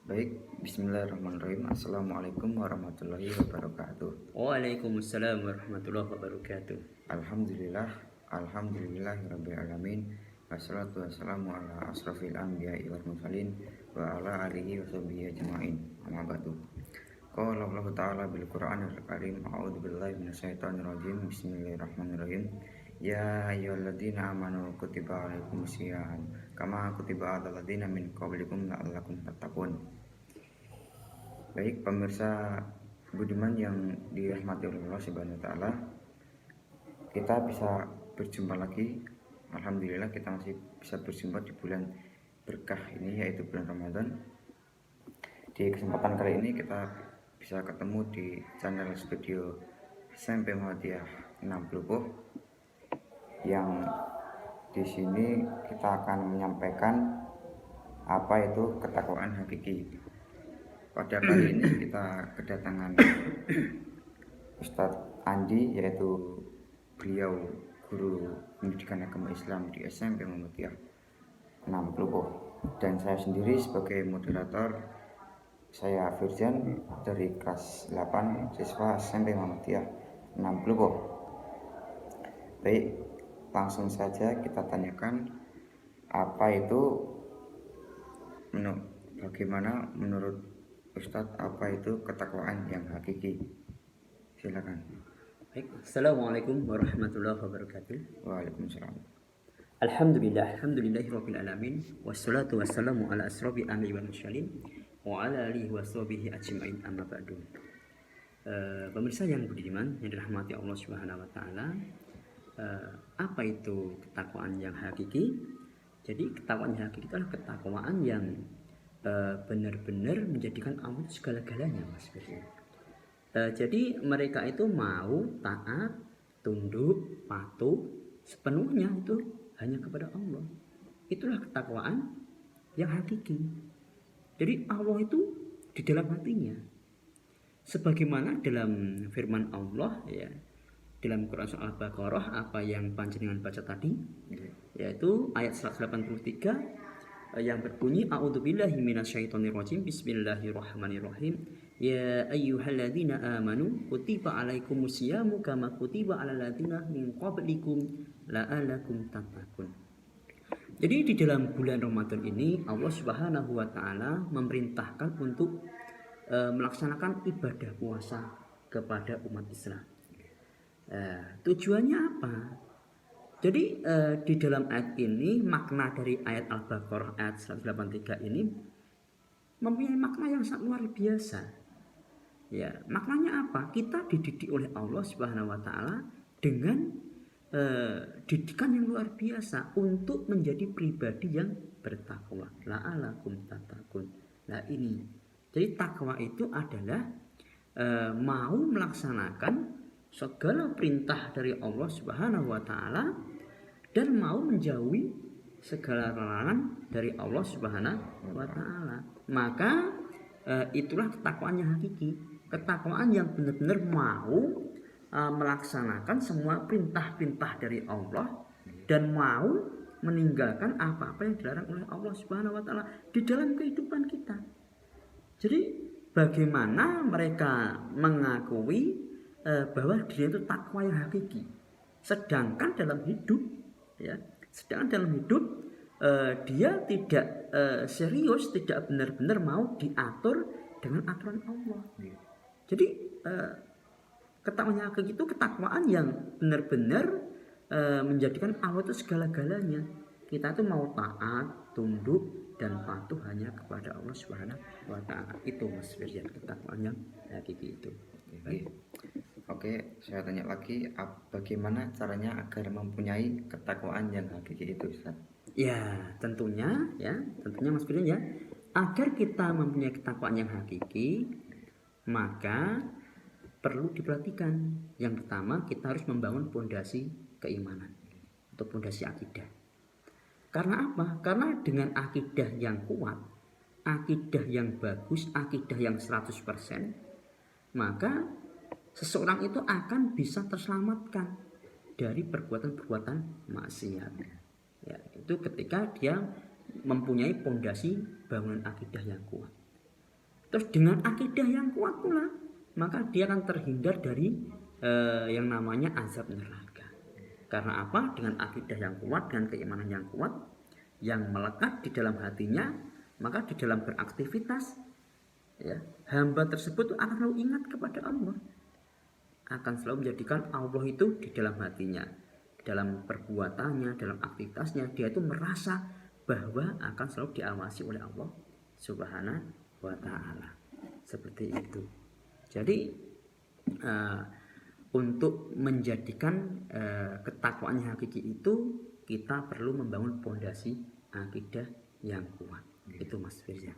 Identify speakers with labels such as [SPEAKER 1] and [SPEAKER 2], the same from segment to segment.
[SPEAKER 1] Baik, bismillahirrahmanirrahim. Assalamualaikum warahmatullahi wabarakatuh.
[SPEAKER 2] Waalaikumsalam warahmatullahi wabarakatuh.
[SPEAKER 1] Alhamdulillahirabbil alamin. Wassalatu wassalamu ala asrofil anbiya'i wal mursalin wa ala alihi washabihi ajmain. Amma ba'du. Qala Allah Ta'ala bil Qur'anil Karim. A'udzu billahi minasyaitonir rajim. Bismillahirrahmanirrahim. Ya ayyuhalladzina amanu kutiba alaikumusiyam kama kutiba alal ladzina min qablikum la'allakum tattaqun. Baik pemirsa budiman yang dirahmati oleh Allah Subhanahu wa taala, kita bisa berjumpa lagi. Alhamdulillah kita masih bisa berjumpa di bulan berkah ini, yaitu bulan Ramadan. Di kesempatan kali ini kita bisa ketemu di channel studio SMP Muhammadiyah 60 yang di sini kita akan menyampaikan apa itu ketakwaan hakiki. Pada kali ini kita kedatangan Ustadz Andi, yaitu beliau guru pendidikan agama Islam di SMP Muhammadiyah 60, dan saya sendiri sebagai moderator. Saya Firjan dari kelas 8 siswa SMP Muhammadiyah 60. Baik, langsung saja kita tanyakan bagaimana menurut Ustadz apa itu ketakwaan yang hakiki. Silakan.
[SPEAKER 2] Baik, Assalamualaikum warahmatullahi wabarakatuh.
[SPEAKER 1] Waalaikumsalam.
[SPEAKER 2] Alhamdulillahirabbil alamin. Wassalatu wassalamu ala asrofi anbiya'i wal mursalin wa ala alihi washabihi ajmain, amma ba'du. Pemirsa yang budiman yang dirahmati Allah Subhanahu wa taala, apa itu ketakwaan yang hakiki? Jadi ketakwaan yang hakiki adalah ketakwaan yang benar-benar menjadikan Allah segala-galanya, Mas Firman. Jadi mereka itu mau taat, tunduk, patuh sepenuhnya itu hanya kepada Allah. Itulah ketakwaan yang hakiki. Jadi Allah itu di dalam hatinya. Sebagaimana dalam firman Allah ya, dalam Quran surah Al-Baqarah apa yang panjenengan baca tadi, yaitu ayat 183 yang berbunyi a'udzubillahi minasyaitonirrajim, bismillahirrahmanirrahim, ya ayyuhalladzina amanu kutiba alaikumusyamu kama kutiba alal ladzina min qablikum la'allakum tattaqun. Jadi di dalam bulan Ramadan ini Allah Subhanahu wa taala memerintahkan untuk melaksanakan ibadah puasa kepada umat Islam. Tujuannya apa? Jadi di dalam ayat ini, makna dari ayat Al-Baqarah ayat 183 ini mempunyai makna yang sangat luar biasa. Ya, maknanya apa? Kita dididik oleh Allah Subhanahu wa taala dengan didikan yang luar biasa untuk menjadi pribadi yang bertakwa. La'allakum tattaqun. Nah ini. Jadi takwa itu adalah mau melaksanakan segala perintah dari Allah Subhanahu wa taala dan mau menjauhi segala larangan dari Allah Subhanahu wa taala. Maka itulah ketakwaan yang hakiki, ketakwaan yang benar-benar mau melaksanakan semua perintah-perintah dari Allah dan mau meninggalkan apa-apa yang dilarang oleh Allah Subhanahu wa taala di dalam kehidupan kita. Jadi bagaimana mereka mengakui bahwa dia itu takwa yang hakiki, sedangkan dalam hidup dia tidak serius, tidak benar-benar mau diatur dengan aturan Allah. Jadi ketakwaan yang hakiki itu ketakwaan yang benar-benar menjadikan Allah itu segala-galanya. Kita tuh mau taat, tunduk dan patuh hanya kepada Allah Subhanahu wa taala. Itu Mas Firjan, ketakwaan yang hakiki itu.
[SPEAKER 1] Oke, saya tanya lagi, bagaimana caranya agar mempunyai ketakwaan yang hakiki itu, Ustaz?
[SPEAKER 2] Ya, tentunya Mas Firjan ya, agar kita mempunyai ketakwaan yang hakiki, maka perlu diperhatikan. Yang pertama, kita harus membangun pondasi keimanan atau pondasi akidah. Karena apa? Karena dengan akidah yang kuat, akidah yang bagus, akidah yang 100%, maka seseorang itu akan bisa terselamatkan dari perbuatan-perbuatan maksiat. Ya, itu ketika dia mempunyai pondasi bangunan akidah yang kuat. terus dengan akidah yang kuat pula, maka dia akan terhindar dari yang namanya azab neraka. Karena apa? Dengan akidah yang kuat, dengan keimanan yang kuat, yang melekat di dalam hatinya, maka di dalam beraktivitas, ya, hamba tersebut akan selalu ingat kepada Allah, akan selalu menjadikan Allah itu di dalam hatinya, dalam perbuatannya, dalam aktivitasnya, dia itu merasa bahwa akan selalu diawasi oleh Allah Subhanahu wa Ta'ala. Seperti itu. Jadi untuk menjadikan ketakwaan yang hakiki itu, kita perlu membangun fondasi akidah yang kuat. Itu Mas Firza.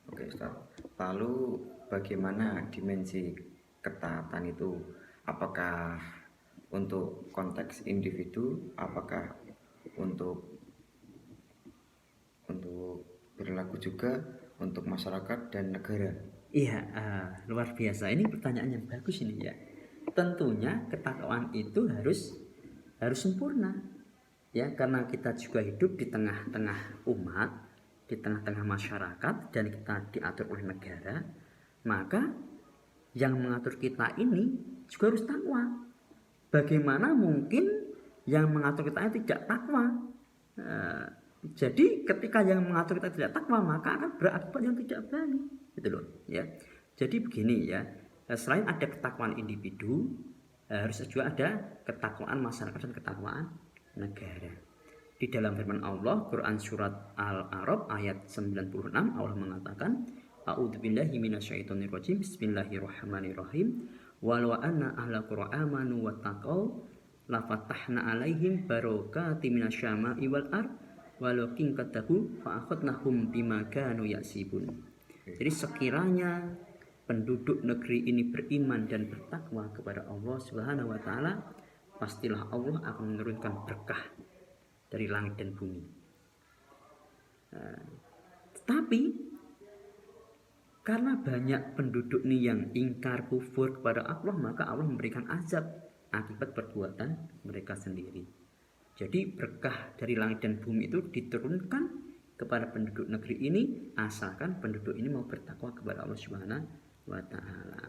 [SPEAKER 1] Oke Ustaz. Lalu bagaimana dimensi ketaatan itu? Apakah untuk konteks individu, apakah untuk berlaku juga untuk masyarakat dan negara?
[SPEAKER 2] Iya, luar biasa. Ini pertanyaan yang bagus ini ya. Tentunya ketakwaan itu harus sempurna, ya, karena kita juga hidup di tengah-tengah umat, di tengah-tengah masyarakat, dan kita diatur oleh negara. Maka yang mengatur kita ini juga harus takwa. Bagaimana mungkin yang mengatur kita ini tidak takwa? Jadi ketika yang mengatur kita tidak takwa, maka akan berakibat yang tidak baik, gitu loh, ya. Jadi begini ya, selain ada ketakwaan individu, harus juga ada ketakwaan masyarakat dan ketakwaan negara. Di dalam firman Allah, Quran surat Al-A'raf ayat 96, Allah mengatakan, A'udzubillahi minasyaitonirrajim, Bismillahirrahmanirrahim. Walau anna ahla qura amanu wattaqau lafatahna alaihim barokati minasyama'i wal ard walakin katahu fa'akhadnahum bima kanu yaksibun. Jadi sekiranya penduduk negeri ini beriman dan bertakwa kepada Allah Subhanahu wa Ta'ala, pastilah Allah akan menurunkan berkah dari langit dan bumi. Tetapi karena banyak penduduk nih yang ingkar kufur kepada Allah, maka Allah memberikan azab akibat perbuatan mereka sendiri. Jadi berkah dari langit dan bumi itu diturunkan kepada penduduk negeri ini, asalkan penduduk ini mau bertakwa kepada Allah Subhanahu wa Ta'ala.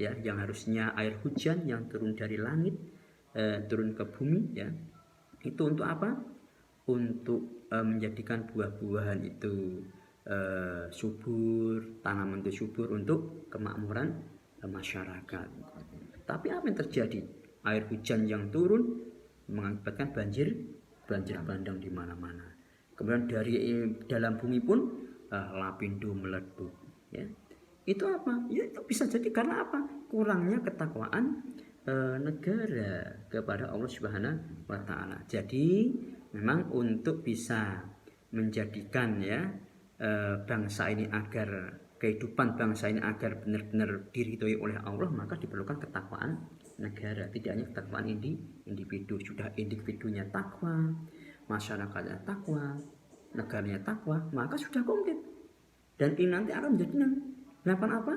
[SPEAKER 2] Ya, yang harusnya air hujan yang turun dari langit turun ke bumi, ya, itu untuk apa? Untuk menjadikan buah-buahan itu subur, tanaman itu subur untuk kemakmuran masyarakat. Tapi apa yang terjadi? Air hujan yang turun mengakibatkan banjir bandang di mana-mana. Kemudian dari dalam bumi pun lapindo meletus, ya. Itu apa? Ya, itu bisa jadi karena apa? Kurangnya ketakwaan negara kepada Allah Subhanahu wa Ta'ala. Jadi memang untuk bisa menjadikan, ya, bangsa ini agar kehidupan bangsa ini agar benar-benar diridhoi oleh Allah, maka diperlukan ketakwaan negara, tidak hanya ketakwaan individu. Sudah individunya takwa, masyarakatnya takwa, negaranya takwa, maka sudah komplit. Dan ini nanti akan menjadi apa?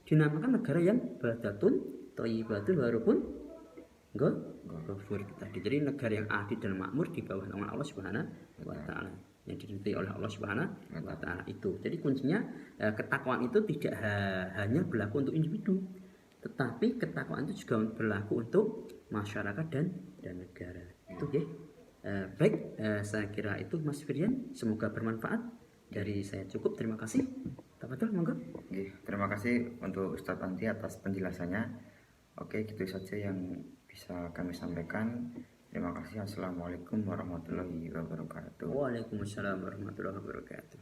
[SPEAKER 2] Dinamakan negara yang baldatun thayyibatun walaupun ghafur tadi. Jadi negara yang adil dan makmur di bawah naungan Allah Subhanahu wa Ta'ala, yang diridhoi oleh Allah Subhanahu wa Ta'ala itu. Jadi kuncinya ketakwaan itu tidak hanya berlaku untuk individu, tetapi ketakwaan itu juga berlaku untuk masyarakat dan negara. Itu ya. Baik, saya kira itu Mas Firyan. Semoga bermanfaat. Dari saya cukup. Terima kasih. Tafadhol, monggo.
[SPEAKER 1] Terima kasih untuk Ustadz Anti atas penjelasannya. Oke, gitu saja yang bisa kami sampaikan. Terima kasih. Assalamualaikum warahmatullahi wabarakatuh.
[SPEAKER 2] Waalaikumsalam warahmatullahi wabarakatuh.